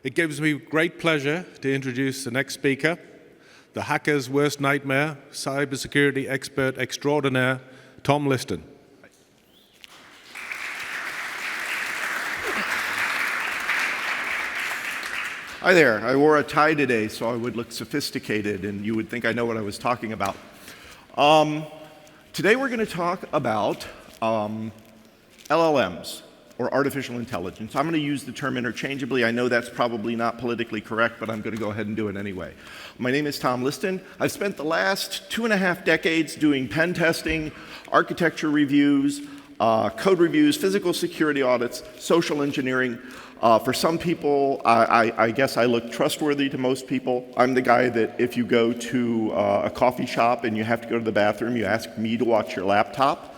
It gives me great pleasure to introduce the next speaker, the hacker's worst nightmare, cybersecurity expert extraordinaire, Tom Liston. Hi there. I wore a tie today so I would look sophisticated and you would think I know what I was talking about. Today we're going to talk about LLMs, or artificial intelligence. I'm going to use the term interchangeably. I know that's probably not politically correct, but I'm going to go ahead and do it anyway. My name is Tom Liston. I've spent the last 2.5 decades doing pen testing, architecture reviews, code reviews, physical security audits, social engineering. For some people, I guess I look trustworthy to most people. I'm the guy that if you go to a coffee shop and you have to go to the bathroom, you ask me to watch your laptop.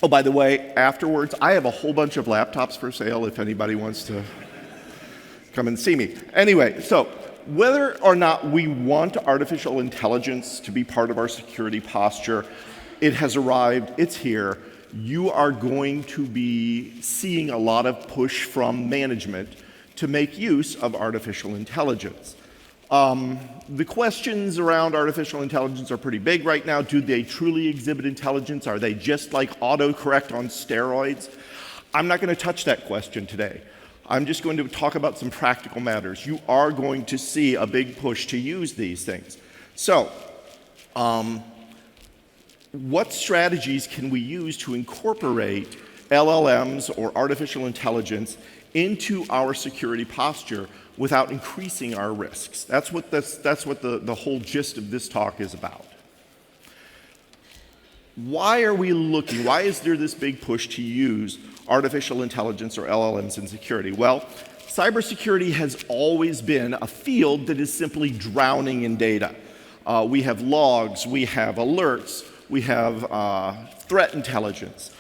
Oh, by the way, afterwards, I have a whole bunch of laptops for sale if anybody wants to come and see me. Anyway, so whether or not we want artificial intelligence to be part of our security posture, it has arrived, it's here. You are going to be seeing a lot of push from management to make use of artificial intelligence. The questions around artificial intelligence are pretty big right now. Do they truly exhibit intelligence? Are they just like autocorrect on steroids? I'm not going to touch that question today. I'm just going to talk about some practical matters. You are going to see a big push to use these things. So, what strategies can we use to incorporate LLMs or artificial intelligence into our security posture without increasing our risks? That's what the whole gist of this talk is about. Why are we looking? Why is there this big push to use artificial intelligence or LLMs in security? Well, cybersecurity has always been a field that is simply drowning in data. We have logs, we have alerts, we have threat intelligence.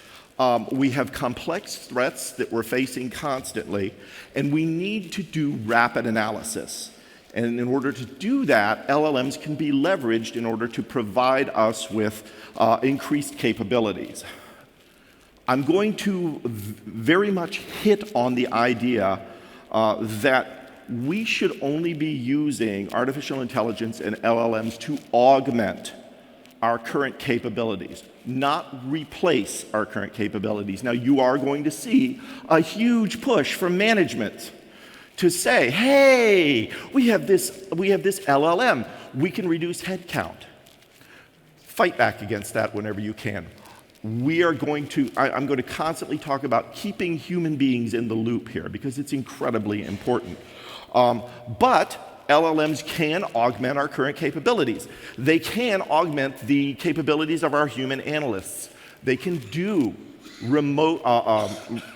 We have complex threats that we're facing constantly, and we need to do rapid analysis. And in order to do that, LLMs can be leveraged in order to provide us with increased capabilities. I'm going to very much hit on the idea that we should only be using artificial intelligence and LLMs to augment our current capabilities, not replace our current capabilities. Now, you are going to see a huge push from management to say, hey, we have this LLM. We can reduce headcount. Fight back against that whenever you can. I'm going to constantly talk about keeping human beings in the loop here because it's incredibly important. But LLMs can augment our current capabilities. They can augment the capabilities of our human analysts. They can do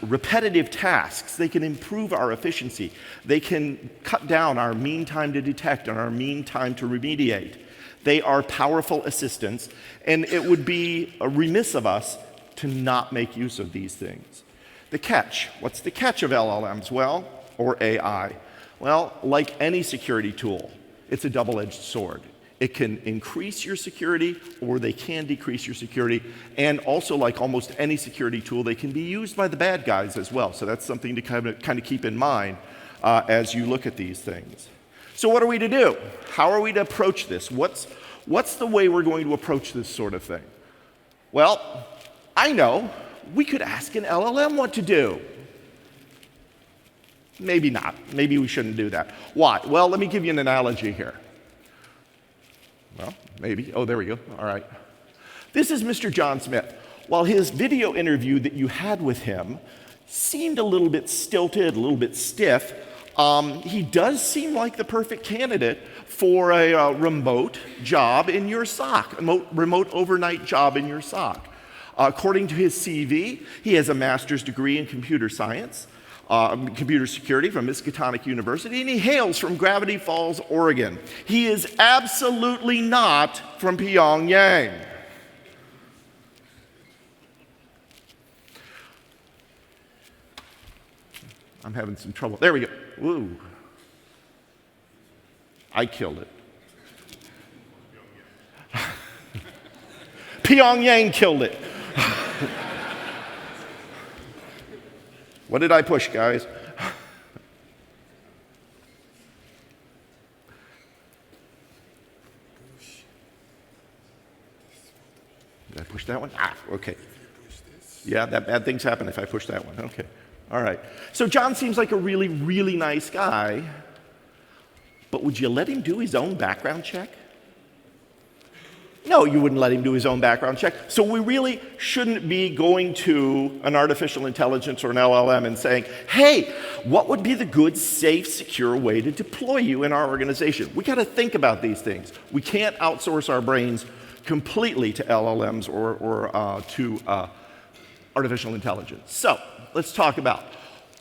repetitive tasks. They can improve our efficiency. They can cut down our mean time to detect and our mean time to remediate. They are powerful assistants, and it would be remiss of us to not make use of these things. The catch. What's the catch of LLMs? Well, or AI? Well, like any security tool, it's a double-edged sword. It can increase your security, or they can decrease your security. And also, like almost any security tool, they can be used by the bad guys as well. So that's something to kind of keep in mind as you look at these things. So what are we to do? How are we to approach this? What's the way we're going to approach this sort of thing? Well, I know. We could ask an LLM what to do. Maybe not. Maybe we shouldn't do that. Why? Well, let me give you an analogy here. Well, maybe. Oh, there we go. All right. This is Mr. John Smith. While his video interview that you had with him seemed a little bit stilted, a little bit stiff, he does seem like the perfect candidate for a remote job in your SOC, a remote overnight job in your SOC. According to his CV, he has a master's degree in computer science, computer security from Miskatonic University, and he hails from Gravity Falls, Oregon. He is absolutely not from Pyongyang. I'm having some trouble. There we go. Woo. I killed it. Pyongyang killed it. What did I push, guys? that one? Ah, okay. Yeah, that bad things happen if I push that one. Okay. All right. So John seems like a really, really nice guy, but would you let him do his own background check? No, you wouldn't let him do his own background check. So we really shouldn't be going to an artificial intelligence or an LLM and saying, hey, what would be the good, safe, secure way to deploy you in our organization? We got to think about these things. We can't outsource our brains completely to LLMs or to artificial intelligence. So let's talk about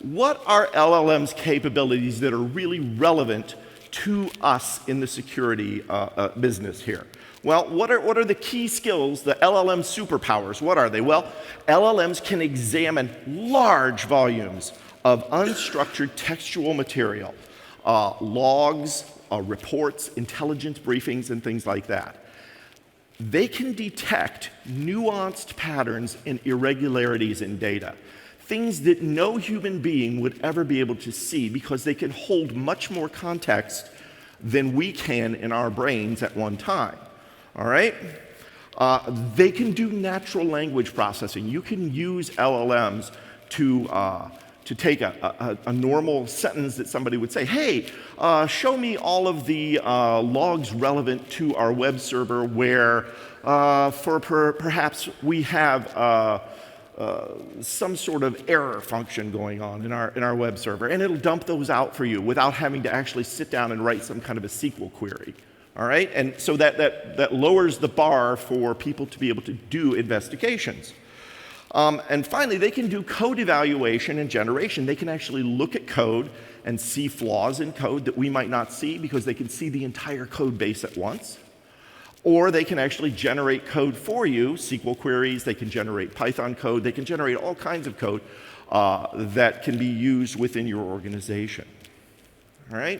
what are LLM's capabilities that are really relevant to us in the security business here. Well, what are the key skills, the LLM superpowers? What are they? Well, LLMs can examine large volumes of unstructured textual material, logs, reports, intelligence briefings, and things like that. They can detect nuanced patterns and irregularities in data, things that no human being would ever be able to see because they can hold much more context than we can in our brains at one time. All right? They can do natural language processing. You can use LLMs to take a normal sentence that somebody would say, hey, show me all of the logs relevant to our web server where perhaps we have some sort of error function going on in our web server. And it'll dump those out for you without having to actually sit down and write some kind of a SQL query. All right? And so that lowers the bar for people to be able to do investigations. And finally, they can do code evaluation and generation. They can actually look at code and see flaws in code that we might not see because they can see the entire code base at once. Or they can actually generate code for you, SQL queries, they can generate Python code, they can generate all kinds of code that can be used within your organization. All right?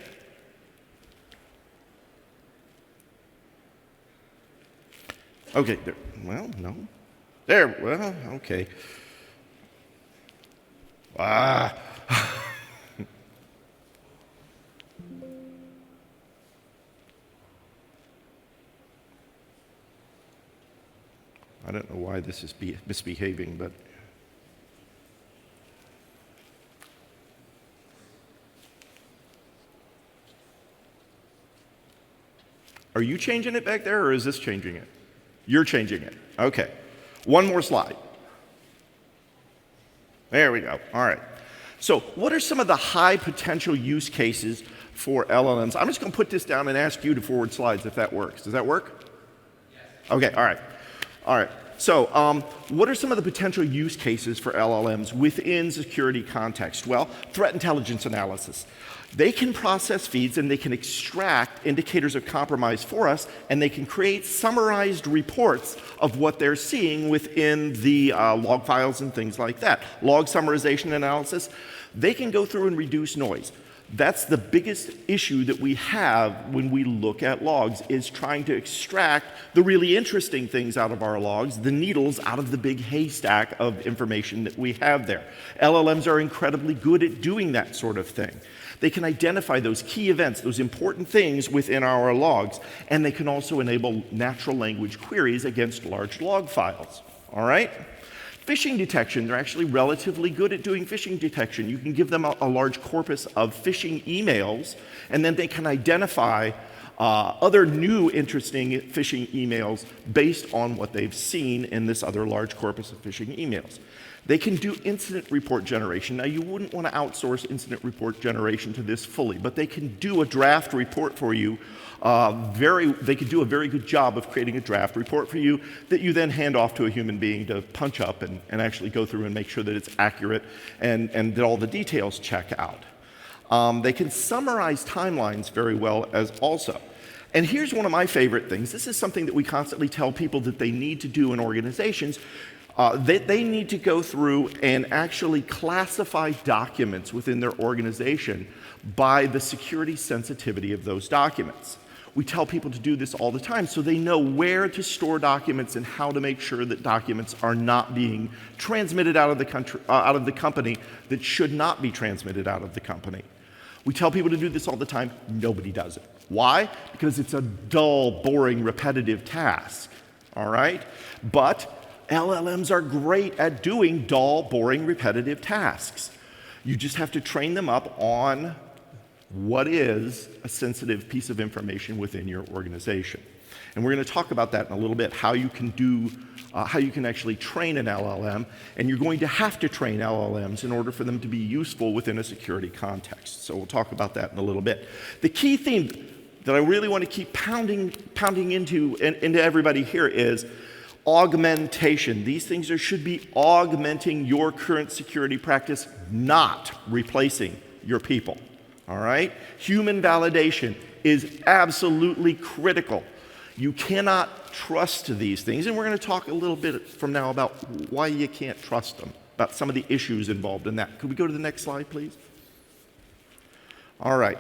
Okay, there, well, no. There, well, okay. Ah. I don't know why this is misbehaving, but are you changing it back there, or is this changing it? You're changing it. Okay. One more slide. There we go. All right. So what are some of the high potential use cases for LLMs? I'm just going to put this down and ask you to forward slides if that works. Does that work? Yes. Okay. All right. All right. So what are some of the potential use cases for LLMs within security context? Well, threat intelligence analysis. They can process feeds and they can extract indicators of compromise for us, and they can create summarized reports of what they're seeing within the log files and things like that. Log summarization analysis, they can go through and reduce noise. That's the biggest issue that we have when we look at logs, is trying to extract the really interesting things out of our logs, the needles out of the big haystack of information that we have there. LLMs are incredibly good at doing that sort of thing. They can identify those key events, those important things within our logs, and they can also enable natural language queries against large log files. All right? Phishing detection, they're actually relatively good at doing phishing detection. You can give them a large corpus of phishing emails, and then they can identify other new interesting phishing emails based on what they've seen in this other large corpus of phishing emails. They can do incident report generation. Now, you wouldn't want to outsource incident report generation to this fully, but they can do a draft report for you. They could do a very good job of creating a draft report for you that you then hand off to a human being to punch up and actually go through and make sure that it's accurate and that all the details check out. They can summarize timelines very well as also. And here's one of my favorite things. This is something that we constantly tell people that they need to do in organizations. They need to go through and actually classify documents within their organization by the security sensitivity of those documents. We tell people to do this all the time so they know where to store documents and how to make sure that documents are not being transmitted out of the company that should not be transmitted out of the company. We tell people to do this all the time. Nobody does it. Why? Because it's a dull, boring, repetitive task. All right? But LLMs are great at doing dull, boring, repetitive tasks. You just have to train them up on what is a sensitive piece of information within your organization. And we're going to talk about that in a little bit, how you can actually train an LLM, and you're going to have to train LLMs in order for them to be useful within a security context. So we'll talk about that in a little bit. The key theme that I really want to keep pounding into everybody here is augmentation. These things should be augmenting your current security practice, not replacing your people. All right? Human validation is absolutely critical. You cannot trust these things, and we're going to talk a little bit from now about why you can't trust them, about some of the issues involved in that. Could we go to the next slide, please? All right.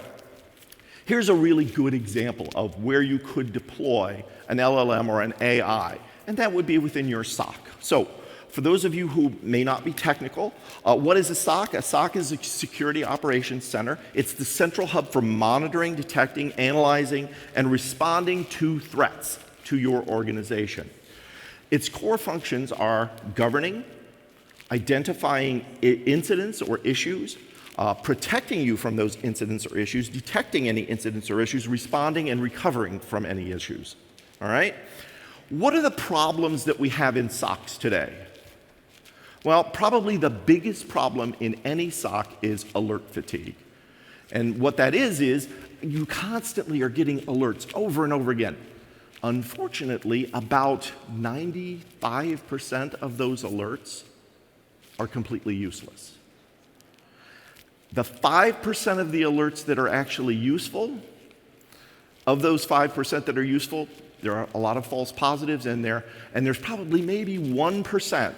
Here's a really good example of where you could deploy an LLM or an AI, and that would be within your SOC. So, for those of you who may not be technical, what is a SOC? A SOC is a Security Operations Center. It's the central hub for monitoring, detecting, analyzing, and responding to threats to your organization. Its core functions are governing, identifying incidents or issues, protecting you from those incidents or issues, detecting any incidents or issues, responding and recovering from any issues. All right? What are the problems that we have in SOCs today? Well, probably the biggest problem in any SOC is alert fatigue. And what that is you constantly are getting alerts over and over again. Unfortunately, about 95% of those alerts are completely useless. The 5% of the alerts that are actually useful, of those 5% that are useful, there are a lot of false positives in there, and there's probably maybe 1%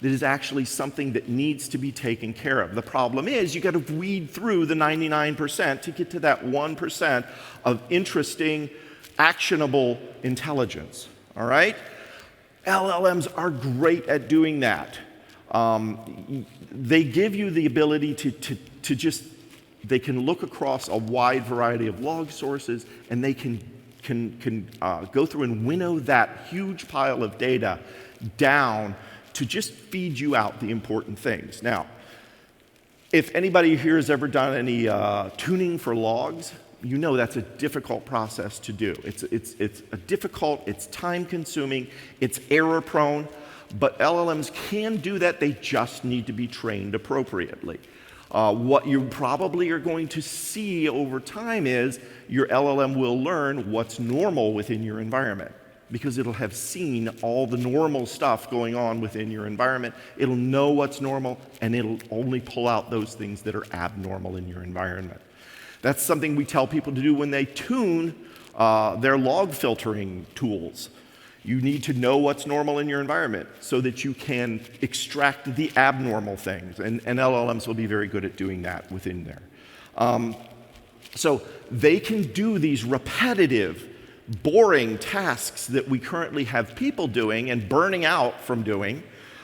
that is actually something that needs to be taken care of. The problem is you got to weed through the 99% to get to that 1% of interesting, actionable intelligence. All right? LLMs are great at doing that. They give you the ability to just, they can look across a wide variety of log sources, and they can go through and winnow that huge pile of data down to just feed you out the important things. Now, if anybody here has ever done any tuning for logs, you know that's a difficult process to do. It's difficult, it's time-consuming, it's error-prone, but LLMs can do that. They just need to be trained appropriately. What you probably are going to see over time is your LLM will learn what's normal within your environment, because it'll have seen all the normal stuff going on within your environment. It'll know what's normal, and it'll only pull out those things that are abnormal in your environment. That's something we tell people to do when they tune their log filtering tools. You need to know what's normal in your environment so that you can extract the abnormal things, and LLMs will be very good at doing that within there. So they can do these repetitive, boring tasks that we currently have people doing and burning out from doing,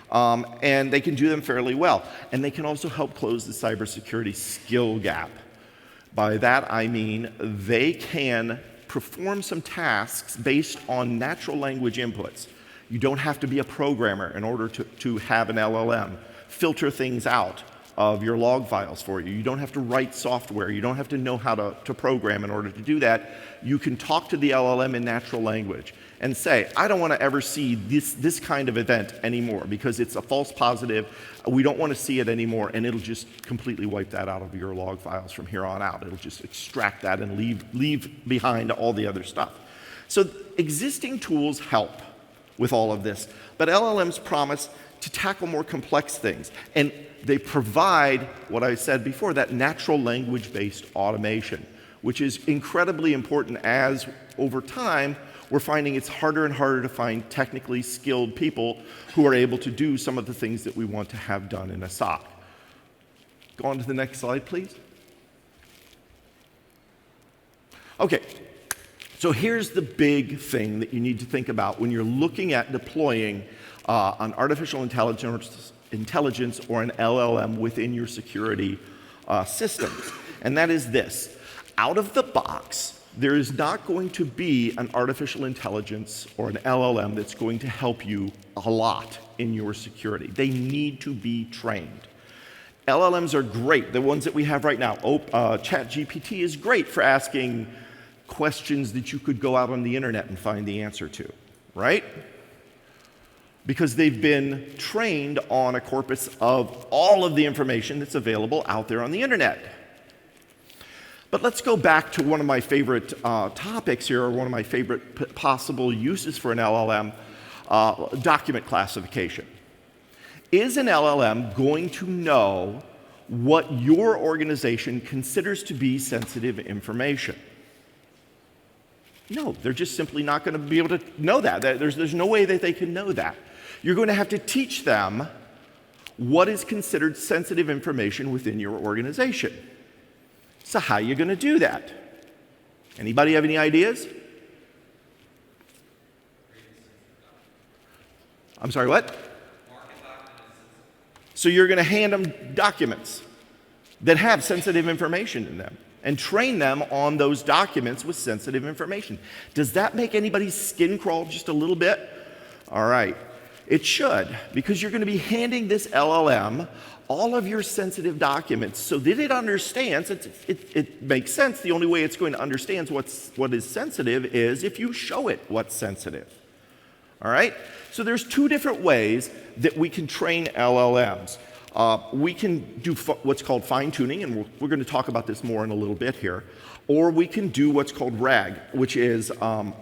and they can do them fairly well. And they can also help close the cybersecurity skill gap. By that I mean they can perform some tasks based on natural language inputs. You don't have to be a programmer in order to have an LLM filter things out of your log files for you. You don't have to write software. You don't have to know how to program in order to do that. You can talk to the LLM in natural language and say, I don't want to ever see this kind of event anymore because it's a false positive. We don't want to see it anymore, and it'll just completely wipe that out of your log files from here on out. It'll just extract that and leave behind all the other stuff. So existing tools help with all of this, but LLMs promise to tackle more complex things, and they provide, what I said before, that natural language-based automation, which is incredibly important as, over time, we're finding it's harder and harder to find technically skilled people who are able to do some of the things that we want to have done in a SOC. Go on to the next slide, please. Okay, so here's the big thing that you need to think about when you're looking at deploying an artificial intelligence or an LLM within your security systems. And that is this. Out of the box, there is not going to be an artificial intelligence or an LLM that's going to help you a lot in your security. They need to be trained. LLMs are great. The ones that we have right now, ChatGPT is great for asking questions that you could go out on the internet and find the answer to, right? Because they've been trained on a corpus of all of the information that's available out there on the internet. But let's go back to one of my favorite topics here, or one of my favorite possible uses for an LLM, document classification. Is an LLM going to know what your organization considers to be sensitive information? No, they're just simply not going to be able to know that. There's no way that they can know that. You're going to have to teach them what is considered sensitive information within your organization. So how are you going to do that? Anybody have any ideas? I'm sorry, what? So you're going to hand them documents that have sensitive information in them and train them on those documents with sensitive information. Does that make anybody's skin crawl just a little bit? All right. It should, because you're going to be handing this LLM all of your sensitive documents so that it understands. It makes sense. The only way it's going to understand what is sensitive is if you show it what's sensitive. All right? So there's two different ways that we can train LLMs. We can do what's called fine-tuning, and we're going to talk about this more in a little bit here. Or we can do what's called RAG, which is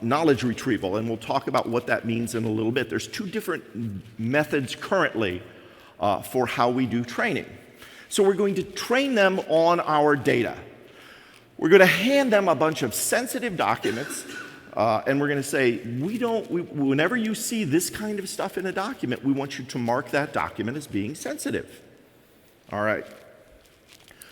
knowledge retrieval, and we'll talk about what that means in a little bit. There's two different methods currently for how we do training. So we're going to train them on our data. We're going to hand them a bunch of sensitive documents, and we're going to say, whenever you see this kind of stuff in a document, we want you to mark that document as being sensitive. All right.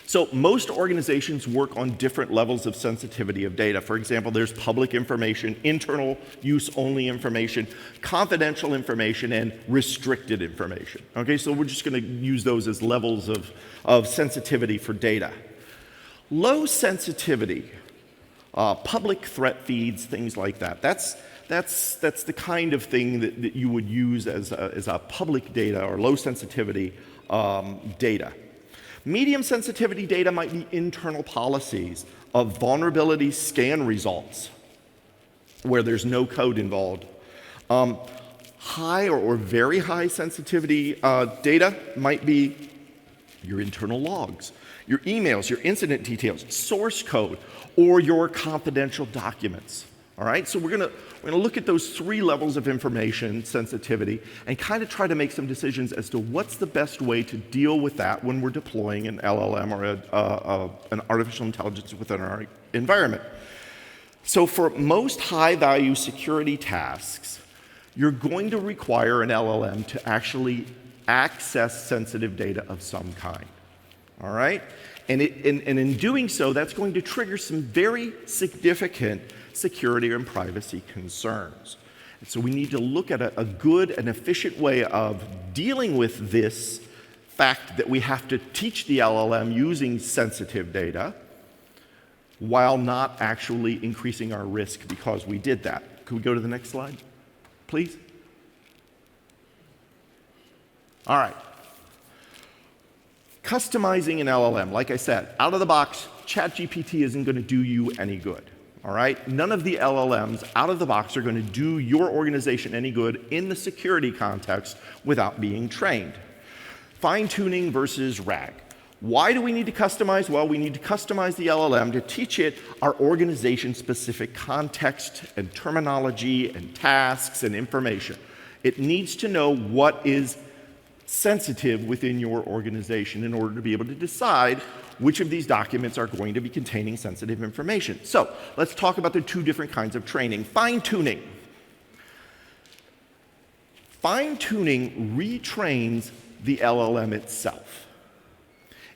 So most organizations work on different levels of sensitivity of data. For example, there's public information, internal use only information, confidential information, and restricted information. Okay, so we're just going to use those as levels of sensitivity for data. Low sensitivity, public threat feeds, things like that. That's the kind of thing that you would use as a public data or low sensitivity data. Medium sensitivity data might be internal policies of vulnerability scan results where there's no code involved. High or very high sensitivity data might be your internal logs, your emails, your incident details, source code, or your confidential documents. All right, so we're going to look at those three levels of information sensitivity and kind of try to make some decisions as to what's the best way to deal with that when we're deploying an LLM or an artificial intelligence within our environment. So for most high-value security tasks, you're going to require an LLM to actually access sensitive data of some kind. All right, and in doing so, that's going to trigger some very significant security and privacy concerns. And so we need to look at a good and efficient way of dealing with this fact that we have to teach the LLM using sensitive data while not actually increasing our risk because we did that. Could we go to the next slide, please? All right. Customizing an LLM, like I said, out of the box, ChatGPT isn't going to do you any good. All right? None of the LLMs out of the box are going to do your organization any good in the security context without being trained. Fine-tuning versus RAG. Why do we need to customize? Well, we need to customize the LLM to teach it our organization-specific context and terminology and tasks and information. It needs to know what is sensitive within your organization in order to be able to decide which of these documents are going to be containing sensitive information. So let's talk about the two different kinds of training. Fine-tuning. Fine-tuning retrains the LLM itself.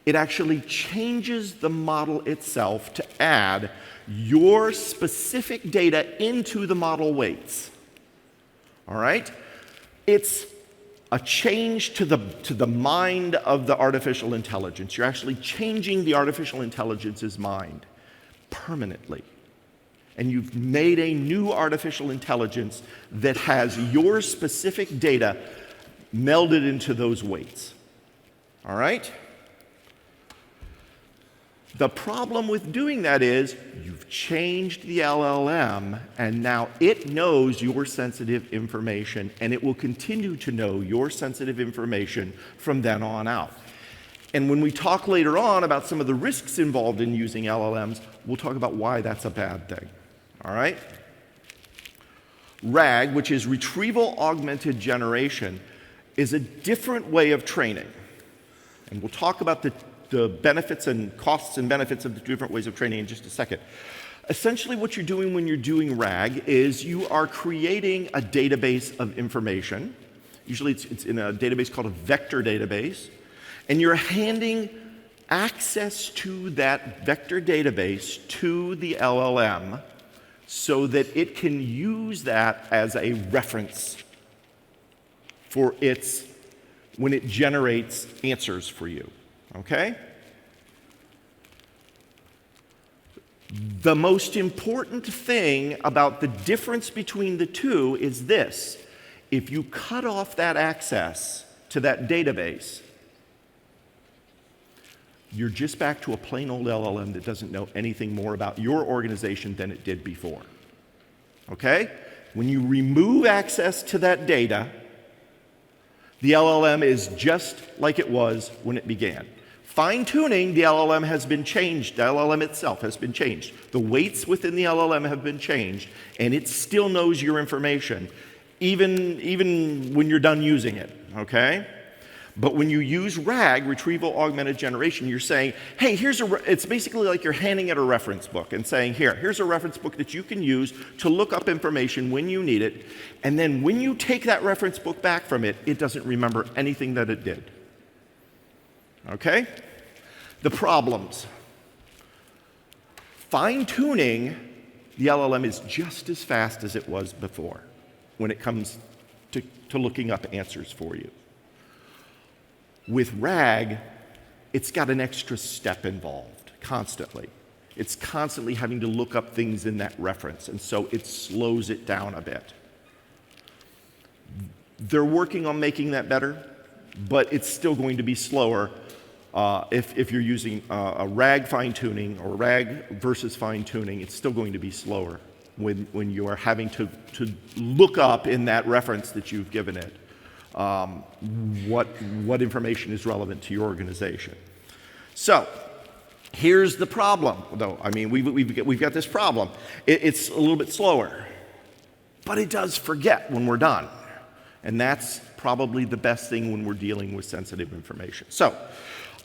It actually changes the model itself to add your specific data into the model weights. All right? It's a change to the mind of the artificial intelligence. You're actually changing the artificial intelligence's mind permanently. and you've made a new artificial intelligence that has your specific data melded into those weights. All right? The problem with doing that is you've changed the LLM, and now it knows your sensitive information, and it will continue to know your sensitive information from then on out. And when we talk later on about some of the risks involved in using LLMs, we'll talk about why that's a bad thing. All right? RAG, which is Retrieval Augmented Generation, is a different way of training. And we'll talk about the benefits and costs and benefits of the different ways of training in just a second. Essentially, what you're doing when you're doing RAG is you are creating a database of information. Usually it's in a database called a vector database. And you're handing access to that vector database to the LLM so that it can use that as a reference for when it generates answers for you. Okay? The most important thing about the difference between the two is this. If you cut off that access to that database, you're just back to a plain old LLM that doesn't know anything more about your organization than it did before. Okay? When you remove access to that data, the LLM is just like it was when it began. Fine-tuning, the LLM has been changed. The LLM itself has been changed. The weights within the LLM have been changed, and it still knows your information, even when you're done using it, okay? But when you use RAG, Retrieval Augmented Generation, you're saying, hey, it's basically like you're handing it a reference book and saying, here's a reference book that you can use to look up information when you need it, and then when you take that reference book back from it, it doesn't remember anything that it did. Okay? The problems. Fine-tuning the LLM is just as fast as it was before when it comes to looking up answers for you. With RAG, it's got an extra step involved constantly. It's constantly having to look up things in that reference, and so it slows it down a bit. They're working on making that better, but it's still going to be slower if you're using a RAG fine-tuning or RAG versus fine-tuning. It's still going to be slower when you are having to look up in that reference that you've given it what information is relevant to your organization. So here's the problem, though. I mean, we've got this problem. It's a little bit slower, but it does forget when we're done. And that's probably the best thing when we're dealing with sensitive information. So,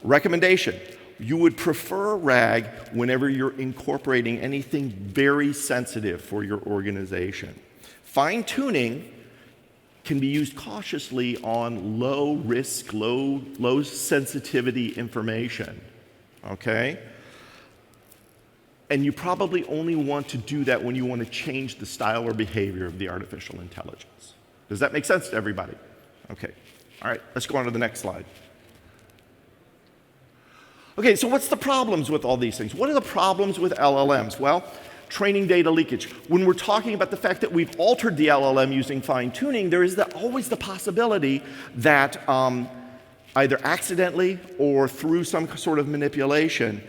recommendation. You would prefer RAG whenever you're incorporating anything very sensitive for your organization. Fine-tuning can be used cautiously on low risk, low sensitivity information, okay? And you probably only want to do that when you want to change the style or behavior of the artificial intelligence. Does that make sense to everybody? Okay, all right, let's go on to the next slide. Okay, so what's the problems with all these things? What are the problems with LLMs? Well, training data leakage. When we're talking about the fact that we've altered the LLM using fine-tuning, there is always the possibility that either accidentally or through some sort of manipulation,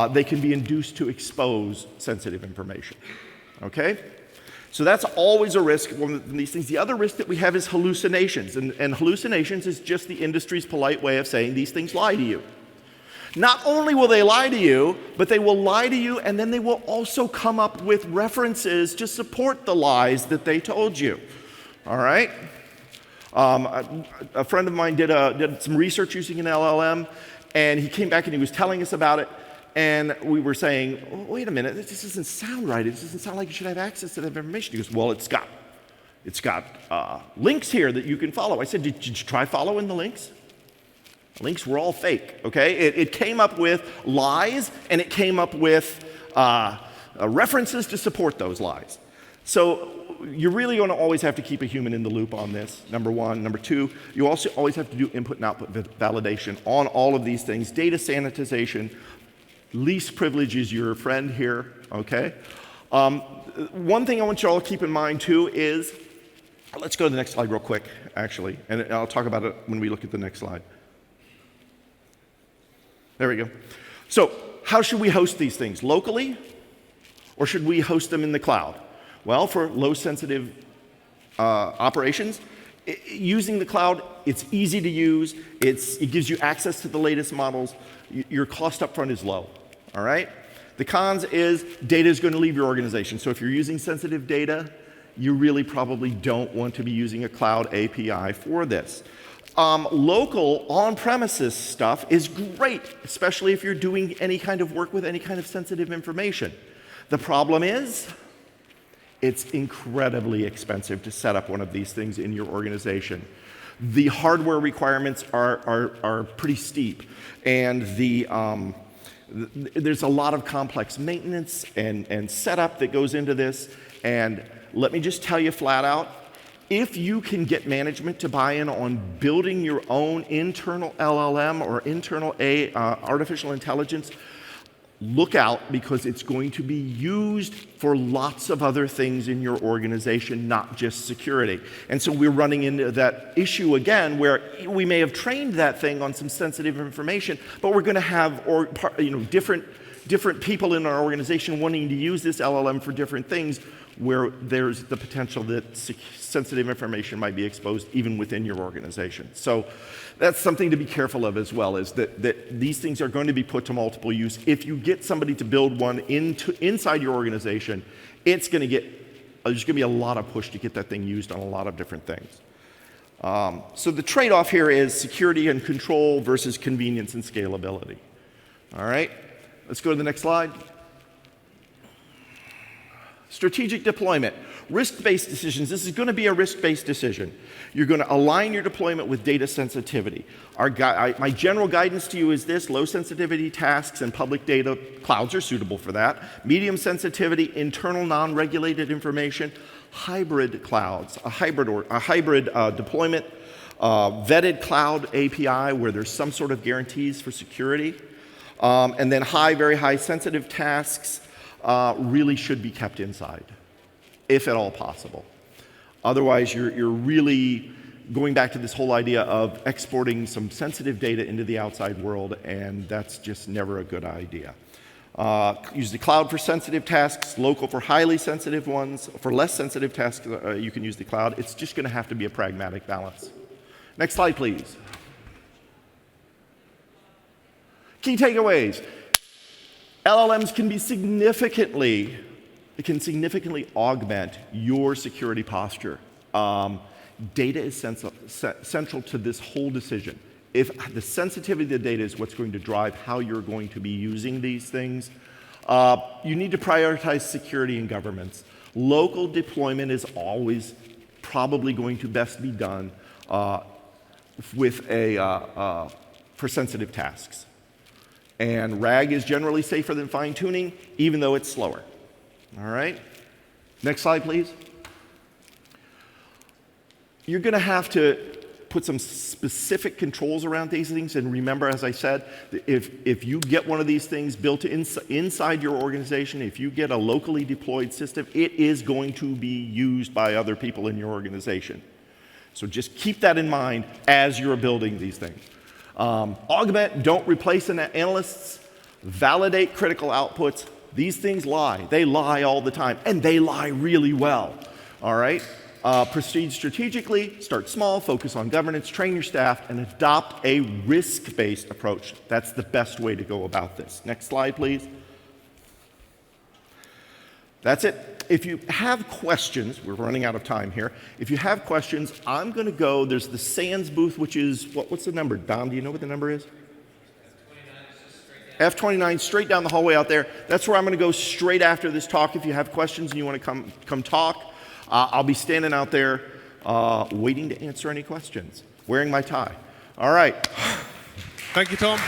they can be induced to expose sensitive information, okay? So that's always a risk, one of these things. The other risk that we have is hallucinations, and hallucinations is just the industry's polite way of saying these things lie to you. Not only will they lie to you, but they will lie to you, and then they will also come up with references to support the lies that they told you. All right? A friend of mine did some research using an LLM, and he came back and he was telling us about it, and we were saying, oh, wait a minute, this doesn't sound right. It doesn't sound like you should have access to that information. He goes, well, it's got links here that you can follow. I said, did you try following the links? Links were all fake, okay? It came up with lies, and it came up with references to support those lies. So you're really going to always have to keep a human in the loop on this, number one. Number two, you also always have to do input and output validation on all of these things. Data sanitization, least privilege is your friend here, okay? One thing I want you all to keep in mind too is, let's go to the next slide real quick, actually, and I'll talk about it when we look at the next slide. There we go. So, how should we host these things? Locally, or should we host them in the cloud? Well, for low sensitive operations, using the cloud, it's easy to use, it gives you access to the latest models, your cost up front is low, all right? The cons is data is going to leave your organization. So if you're using sensitive data, you really probably don't want to be using a cloud API for this. Local on-premises stuff is great, especially if you're doing any kind of work with any kind of sensitive information. The problem is, it's incredibly expensive to set up one of these things in your organization. The hardware requirements are pretty steep, and there's a lot of complex maintenance and setup that goes into this. And let me just tell you flat out, if you can get management to buy in on building your own internal LLM or internal artificial intelligence, look out, because it's going to be used for lots of other things in your organization, not just security. And so we're running into that issue again where we may have trained that thing on some sensitive information, but we're going to have different people in our organization wanting to use this LLM for different things, where there's the potential that sensitive information might be exposed even within your organization. So that's something to be careful of as well, is that these things are going to be put to multiple use. If you get somebody to build one inside your organization, there's going to be a lot of push to get that thing used on a lot of different things. So the trade-off here is security and control versus convenience and scalability. All right, let's go to the next slide. Strategic deployment, risk-based decisions. This is going to be a risk-based decision. You're going to align your deployment with data sensitivity. My general guidance to you is this: low sensitivity tasks and public data clouds are suitable for that. Medium sensitivity, internal non-regulated information, hybrid clouds, a hybrid deployment, vetted cloud API where there's some sort of guarantees for security, and then very high sensitive tasks really should be kept inside, if at all possible. Otherwise, you're really going back to this whole idea of exporting some sensitive data into the outside world, and that's just never a good idea. Use the cloud for sensitive tasks, local for highly sensitive ones. For less sensitive tasks, you can use the cloud. It's just going to have to be a pragmatic balance. Next slide, please. Key takeaways. LLMs can significantly augment your security posture. Data is central to this whole decision. If the sensitivity of the data is what's going to drive how you're going to be using these things, you need to prioritize security and governance. Local deployment is always probably going to best be done for sensitive tasks. And RAG is generally safer than fine-tuning, even though it's slower. All right? Next slide, please. You're going to have to put some specific controls around these things. And remember, as I said, if you get one of these things built inside your organization, if you get a locally deployed system, it is going to be used by other people in your organization. So just keep that in mind as you're building these things. Augment, don't replace analysts, validate critical outputs. These things lie. They lie all the time, and they lie really well. All right? Proceed strategically, start small, focus on governance, train your staff, and adopt a risk-based approach. That's the best way to go about this. Next slide, please. That's it. If you have questions, we're running out of time here. If you have questions, I'm going to go. There's the SANS booth, which is, what's the number? Dom, do you know what the number is? F29, straight down the hallway out there. That's where I'm going to go straight after this talk. If you have questions and you want to come talk, I'll be standing out there waiting to answer any questions, wearing my tie. All right. Thank you, Tom.